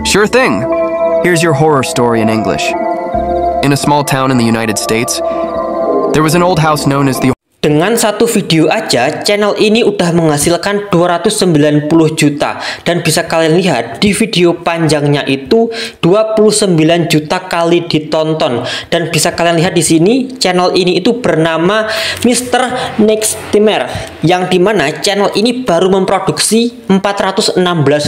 Sure thing. Here's your horror story in English. In a small town in the United States, there was an old house known as the... Dengan satu video aja, channel ini udah menghasilkan 290 juta. Dan bisa kalian lihat di video panjangnya itu 29 juta kali ditonton. Dan bisa kalian lihat di sini, channel ini itu bernama Mr. Nextimer, yang dimana channel ini baru memproduksi 416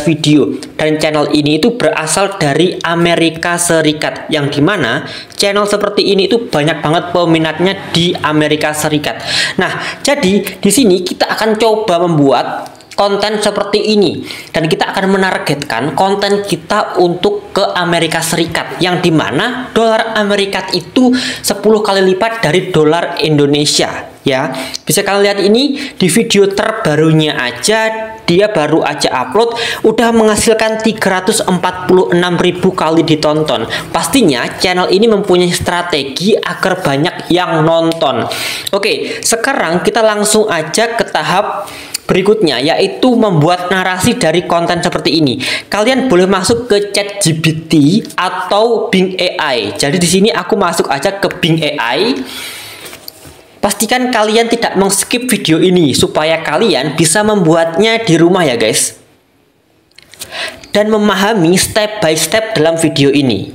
video. Dan channel ini itu berasal dari Amerika Serikat, yang dimana channel seperti ini itu banyak banget peminatnya di Amerika Serikat. Nah, jadi di sini kita akan coba membuat konten seperti ini, dan kita akan menargetkan konten kita untuk ke Amerika Serikat, yang dimana dolar Amerika itu 10 kali lipat dari dolar Indonesia. Ya, bisa kalian lihat ini di video terbarunya aja, dia baru aja upload udah menghasilkan 346.000 kali ditonton. Pastinya channel ini mempunyai strategi agar banyak yang nonton. Oke, sekarang kita langsung aja ke tahap berikutnya, yaitu membuat narasi dari konten seperti ini. Kalian boleh masuk ke ChatGPT atau Bing AI. Jadi di sini aku masuk aja ke Bing AI. Pastikan kalian tidak meng-skip video ini supaya kalian bisa membuatnya di rumah ya guys, dan memahami step by step dalam video ini.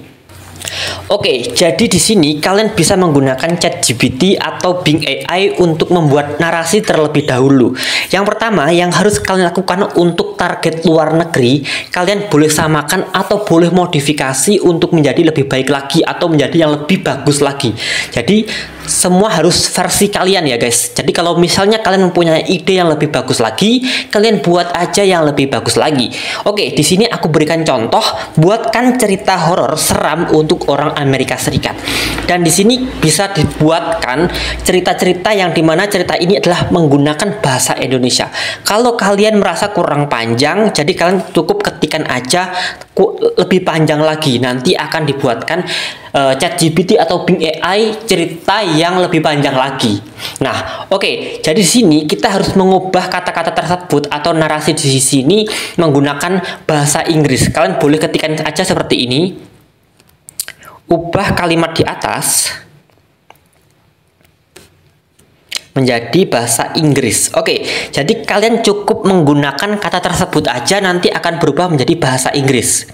Oke, jadi di sini kalian bisa menggunakan ChatGPT atau Bing AI untuk membuat narasi terlebih dahulu. Yang pertama yang harus kalian lakukan untuk target luar negeri, kalian boleh samakan atau boleh modifikasi untuk menjadi lebih baik lagi atau menjadi yang lebih bagus lagi. Jadi semua harus versi kalian ya guys. Jadi kalau misalnya kalian mempunyai ide yang lebih bagus lagi, kalian buat aja yang lebih bagus lagi. Oke, di sini aku berikan contoh, buatkan cerita horor seram untuk orang Amerika Serikat. Dan di sini bisa dibuatkan cerita-cerita yang dimana cerita ini adalah menggunakan bahasa Indonesia. Kalau kalian merasa kurang panjang, jadi kalian cukup ketikkan aja lebih panjang lagi. Nanti akan dibuatkan ChatGPT atau Bing AI cerita yang lebih panjang lagi. Nah, oke. Jadi di sini kita harus mengubah kata-kata tersebut atau narasi di sini menggunakan bahasa Inggris. Kalian boleh ketikkan aja seperti ini. Ubah kalimat di atas menjadi bahasa Inggris. Oke, jadi kalian cukup menggunakan kata tersebut aja, nanti akan berubah menjadi bahasa Inggris.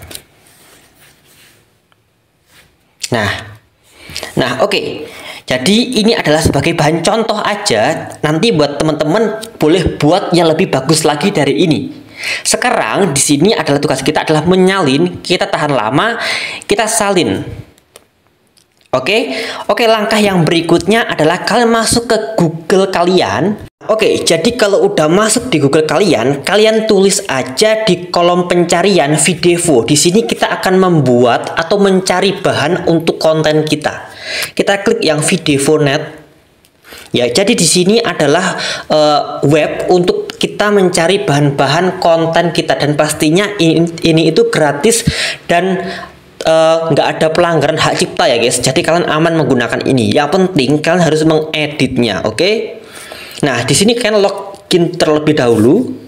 Nah, oke. Jadi ini adalah sebagai bahan contoh aja. Nanti buat teman-teman boleh buat yang lebih bagus lagi dari ini. Sekarang di sini adalah tugas kita adalah menyalin. Kita tahan lama, kita salin. Oke, langkah yang berikutnya adalah kalian masuk ke Google kalian. Oke, jadi kalau udah masuk di Google kalian tulis aja di kolom pencarian Videvo. Di sini kita akan membuat atau mencari bahan untuk konten kita. Kita klik yang Videvo.net. Ya, jadi di sini adalah web untuk kita mencari bahan-bahan konten kita, dan pastinya ini itu gratis dan nggak ada pelanggaran hak cipta ya guys. Jadi kalian aman menggunakan ini. Yang penting kalian harus mengeditnya, oke? Nah, di sini kalian login terlebih dahulu.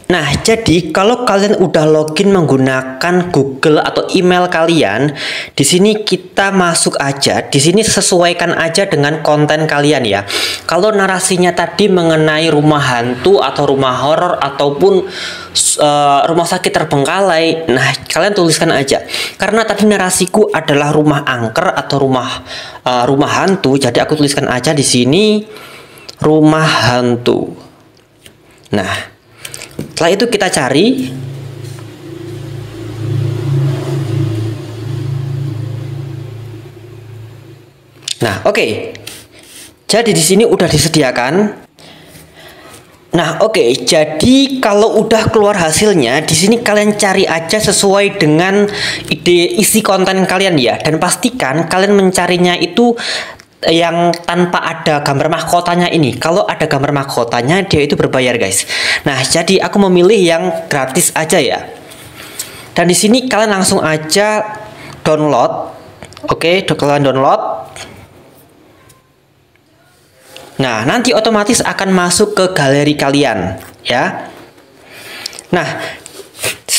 Nah, jadi kalau kalian udah login menggunakan Google atau email kalian, di sini kita masuk aja. Di sini sesuaikan aja dengan konten kalian ya. Kalau narasinya tadi mengenai rumah hantu atau rumah horor ataupun rumah sakit terbengkalai, nah kalian tuliskan aja. Karena tadi narasiku adalah rumah angker atau rumah hantu, jadi aku tuliskan aja di sini rumah hantu. Nah, setelah itu kita cari. Nah, oke. Jadi di sini udah disediakan. Nah, oke. Jadi kalau udah keluar hasilnya, di sini kalian cari aja sesuai dengan isi konten kalian ya, dan pastikan kalian mencarinya itu yang tanpa ada gambar mahkotanya ini. Kalau ada gambar mahkotanya, dia itu berbayar guys. Nah, jadi aku memilih yang gratis aja ya. Dan di sini kalian langsung aja download. Oke, kalian download. Nah, nanti otomatis akan masuk ke galeri kalian ya. Nah,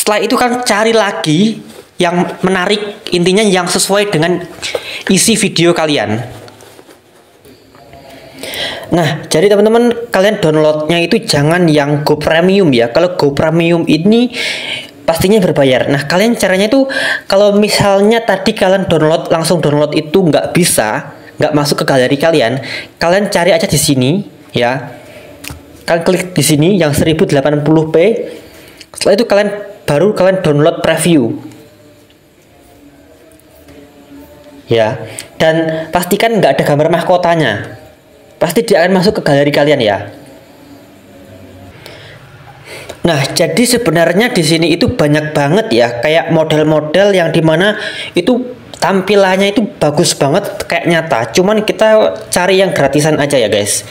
Setelah itu kan cari lagi yang menarik, intinya yang sesuai dengan isi video kalian. Nah, jadi teman-teman, kalian downloadnya itu jangan yang Go Premium ya. Kalau Go Premium ini pastinya berbayar. Nah, kalian caranya itu, kalau misalnya tadi kalian langsung download itu nggak bisa, nggak masuk ke galeri kalian, kalian cari aja di sini ya. Kalian klik di sini yang 1080p. Setelah itu baru kalian download preview. Ya, dan pastikan nggak ada gambar mahkotanya. Pasti dia akan masuk ke galeri kalian ya. Nah, jadi sebenarnya di sini itu banyak banget ya, kayak model-model yang dimana itu tampilannya itu bagus banget kayak nyata. Cuman kita cari yang gratisan aja ya guys.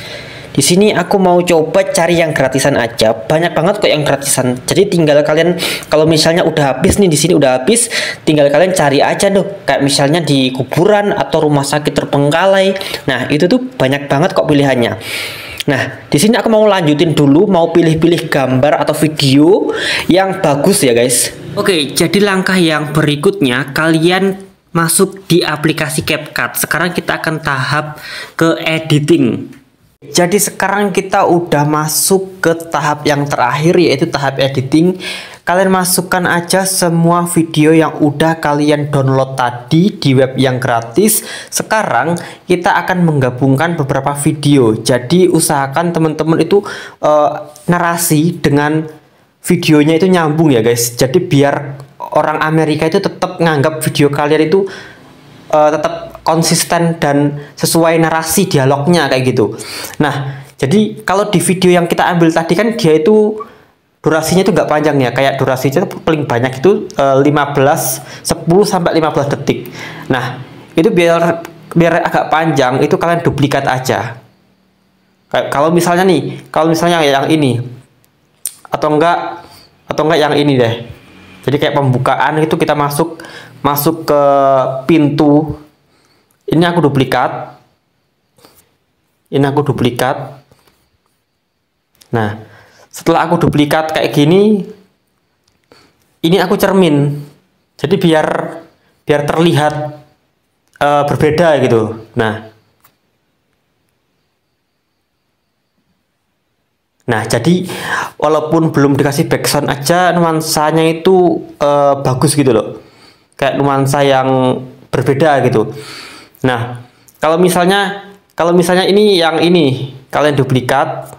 Di sini aku mau coba cari yang gratisan aja. Banyak banget kok yang gratisan. Jadi tinggal kalian, kalau misalnya udah habis nih, di sini udah habis, tinggal kalian cari aja tuh. Kayak misalnya di kuburan atau rumah sakit terbengkalai. Nah, itu tuh banyak banget kok pilihannya. Nah, di sini aku mau lanjutin dulu, mau pilih-pilih gambar atau video yang bagus ya guys. Oke, jadi langkah yang berikutnya kalian masuk di aplikasi CapCut. Sekarang kita akan tahap ke editing. Jadi sekarang kita udah masuk ke tahap yang terakhir, yaitu tahap editing. Kalian masukkan aja semua video yang udah kalian download tadi di web yang gratis. Sekarang kita akan menggabungkan beberapa video. Jadi usahakan teman-teman itu narasi dengan videonya itu nyambung ya guys. Jadi biar orang Amerika itu tetap nganggap video kalian itu tetap konsisten dan sesuai narasi dialognya kayak gitu. Nah, jadi kalau di video yang kita ambil tadi kan dia itu durasinya itu nggak panjang ya, kayak durasinya paling banyak itu 10 sampai 15 detik. Nah, itu biar agak panjang itu kalian duplikat aja. Kayak kalau misalnya yang ini atau enggak yang ini deh. Jadi kayak pembukaan itu kita masuk ke pintu. Ini aku duplikat. Nah, setelah aku duplikat kayak gini, ini aku cermin. Jadi biar terlihat berbeda gitu. Nah, jadi walaupun belum dikasih background aja, nuansanya itu bagus gitu loh. Kayak nuansa yang berbeda gitu. Nah, kalau misalnya ini yang ini kalian duplikat,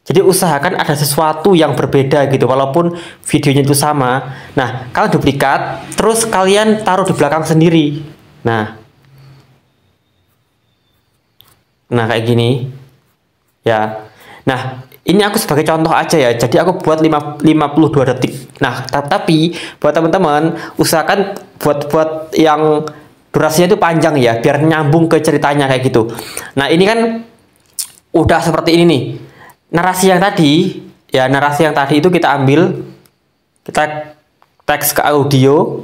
jadi usahakan ada sesuatu yang berbeda gitu, walaupun videonya itu sama. Nah, kalian duplikat, terus kalian taruh di belakang sendiri. Nah kayak gini, ya. Nah, ini aku sebagai contoh aja ya. Jadi aku buat 52 detik. Nah, tapi buat teman-teman usahakan buat yang durasinya itu panjang ya, biar nyambung ke ceritanya kayak gitu. Nah, ini kan udah seperti ini nih. Narasi yang tadi itu kita ambil, kita teks ke audio.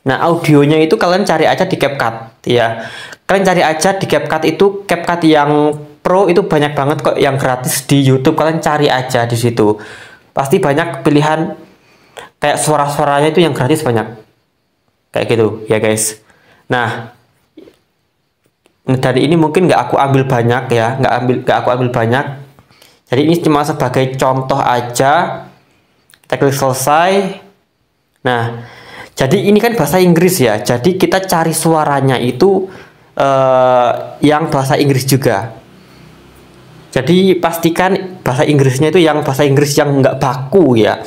Nah, audionya itu kalian cari aja di CapCut ya. Kalian cari aja di CapCut itu, CapCut yang Pro itu banyak banget kok yang gratis di YouTube. Kalian cari aja di situ. Pasti banyak pilihan kayak suara-suaranya itu yang gratis banyak. Kayak gitu ya, guys. Nah, dari ini mungkin nggak aku ambil banyak ya, nggak aku ambil banyak. Jadi ini cuma sebagai contoh aja. Kita klik selesai. Nah, jadi ini kan bahasa Inggris ya. Jadi kita cari suaranya itu yang bahasa Inggris juga. Jadi pastikan bahasa Inggrisnya itu yang bahasa Inggris yang nggak baku ya.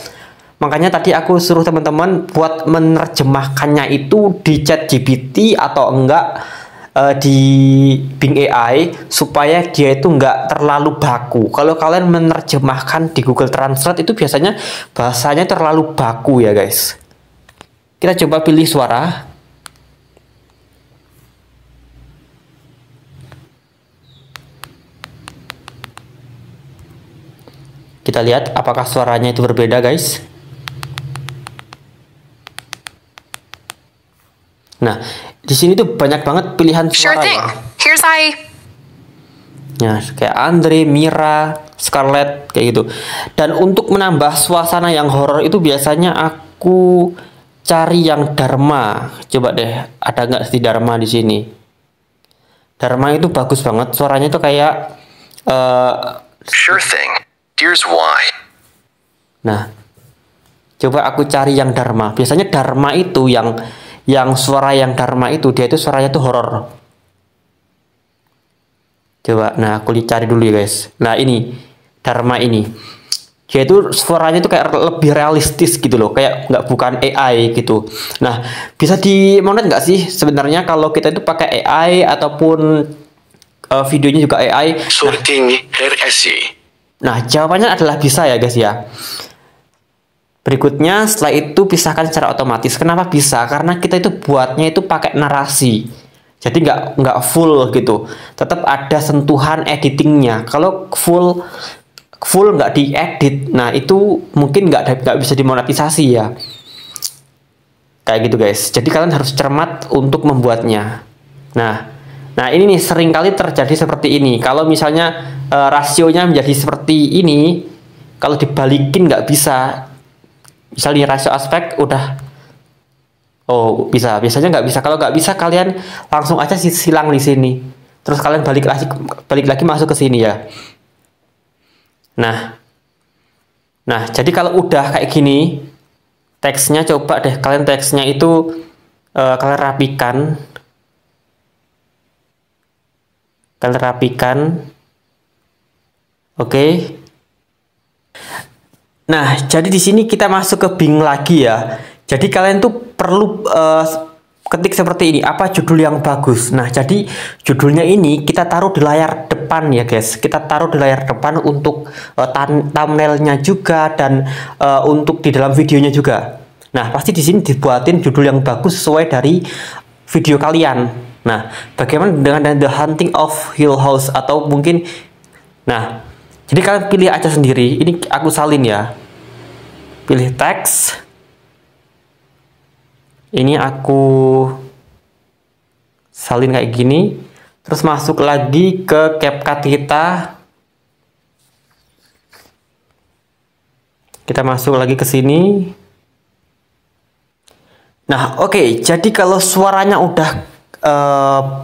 Makanya tadi aku suruh teman-teman buat menerjemahkannya itu di ChatGPT atau enggak di Bing AI, supaya dia itu nggak terlalu baku. Kalau kalian menerjemahkan di Google Translate itu biasanya bahasanya terlalu baku ya guys. Kita coba pilih suara. Kita lihat apakah suaranya itu berbeda guys. Nah, di sini tuh banyak banget pilihan suara ya. Here's I. Nah, kayak Andre, Mira, Scarlett kayak gitu. Dan untuk menambah suasana yang horor itu biasanya aku aku cari yang Dharma. Coba deh, ada nggak sih Dharma di sini? Dharma itu bagus banget, suaranya itu kayak Sure thing. Here's why. nah, coba aku cari yang Dharma. Biasanya Dharma itu yang suara yang Dharma itu dia itu suaranya tuh horor. Coba, nah aku cari dulu ya guys. Nah ini Dharma ini, dia itu suaranya tuh kayak lebih realistis gitu loh, kayak nggak bukan AI gitu. Nah bisa dimonet nggak sih sebenarnya kalau kita itu pakai AI ataupun videonya juga AI? Sorting RSI. Nah jawabannya adalah bisa ya guys ya. Berikutnya setelah itu pisahkan secara otomatis. Kenapa bisa? Karena kita itu buatnya itu pakai narasi. Jadi nggak full gitu. Tetap ada sentuhan editingnya. Kalau full nggak diedit, nah itu mungkin nggak bisa dimonetisasi ya. Kayak gitu guys. Jadi kalian harus cermat untuk membuatnya. Nah ini nih sering kali terjadi seperti ini. Kalau misalnya rasionya menjadi seperti ini, kalau dibalikin nggak bisa. Misalnya rasio aspek udah, oh bisa, biasanya nggak bisa. Kalau nggak bisa kalian langsung aja silang di sini, terus kalian balik lagi masuk ke sini ya. Nah jadi kalau udah kayak gini teksnya, coba deh kalian teksnya itu kalian rapikan, oke. Nah, jadi di sini kita masuk ke Bing lagi ya. Jadi kalian tuh perlu ketik seperti ini, apa judul yang bagus. Nah, jadi judulnya ini kita taruh di layar depan ya guys. Kita taruh di layar depan untuk thumbnailnya juga dan untuk di dalam videonya juga. Nah, pasti di sini dibuatin judul yang bagus sesuai dari video kalian. Nah, bagaimana dengan The Haunting of Hill House atau mungkin, nah, jadi kalian pilih aja sendiri. Ini aku salin ya. Pilih teks. Ini aku salin kayak gini. Terus masuk lagi ke CapCut kita. Kita masuk lagi ke sini. Nah, oke. Jadi kalau suaranya udah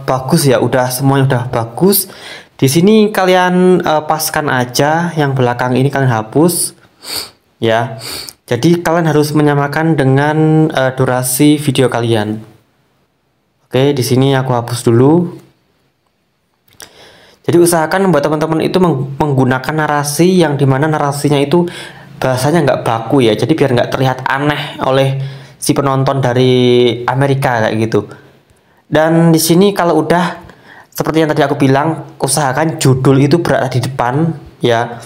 bagus ya, semuanya udah bagus. Di sini kalian paskan aja, yang belakang ini kalian hapus ya. Jadi kalian harus menyamakan dengan durasi video kalian. Oke, di sini aku hapus dulu. Jadi usahakan buat teman-teman itu menggunakan narasi yang dimana narasinya itu bahasanya nggak baku ya. Jadi biar nggak terlihat aneh oleh si penonton dari Amerika kayak gitu. Dan di sini kalau udah seperti yang tadi aku bilang, usahakan judul itu berada di depan ya.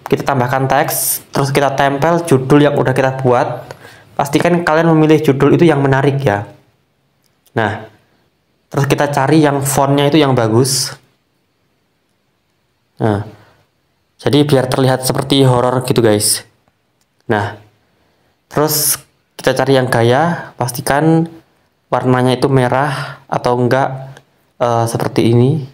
Kita tambahkan teks, terus kita tempel judul yang udah kita buat. Pastikan kalian memilih judul itu yang menarik ya. Nah, terus kita cari yang fontnya itu yang bagus. Nah, jadi biar terlihat seperti horor gitu guys. Nah, terus kita cari yang gaya, pastikan warnanya itu merah atau enggak seperti ini.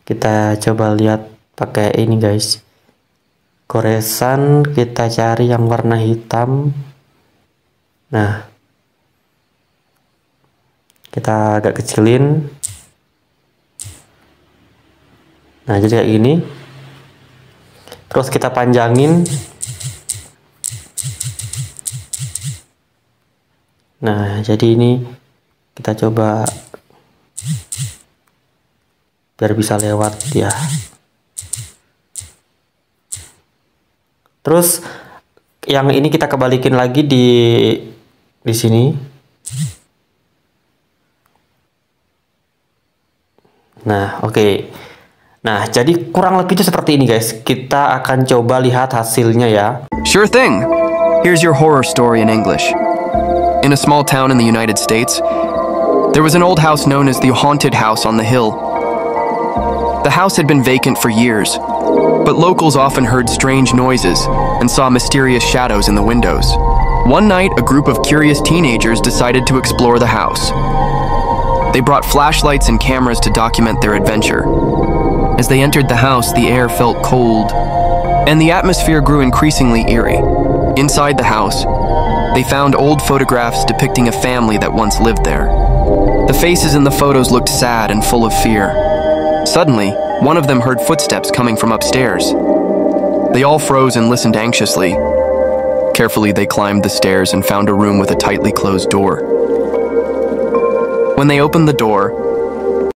Kita coba lihat pakai ini guys, goresan. Kita cari yang warna hitam. Nah, kita agak kecilin. Nah, jadi kayak gini. Terus kita panjangin. Nah, jadi ini kita coba biar bisa lewat ya. Terus yang ini kita kebalikin lagi di sini. Nah, oke. Nah, jadi kurang lebih itu seperti ini guys. Kita akan coba lihat hasilnya ya. Sure thing. Here's your horror story in English. In a small town in the United States, there was an old house known as the Haunted House on the Hill. The house had been vacant for years, but locals often heard strange noises and saw mysterious shadows in the windows. One night, a group of curious teenagers decided to explore the house. They brought flashlights and cameras to document their adventure. As they entered the house, the air felt cold, and the atmosphere grew increasingly eerie. Inside the house, they found old photographs depicting a family that once lived there. The faces in the photos looked sad and full of fear. Suddenly, one of them heard footsteps coming from upstairs. They all froze and listened anxiously. Carefully, they climbed the stairs and found a room with a tightly closed door. When they opened the door,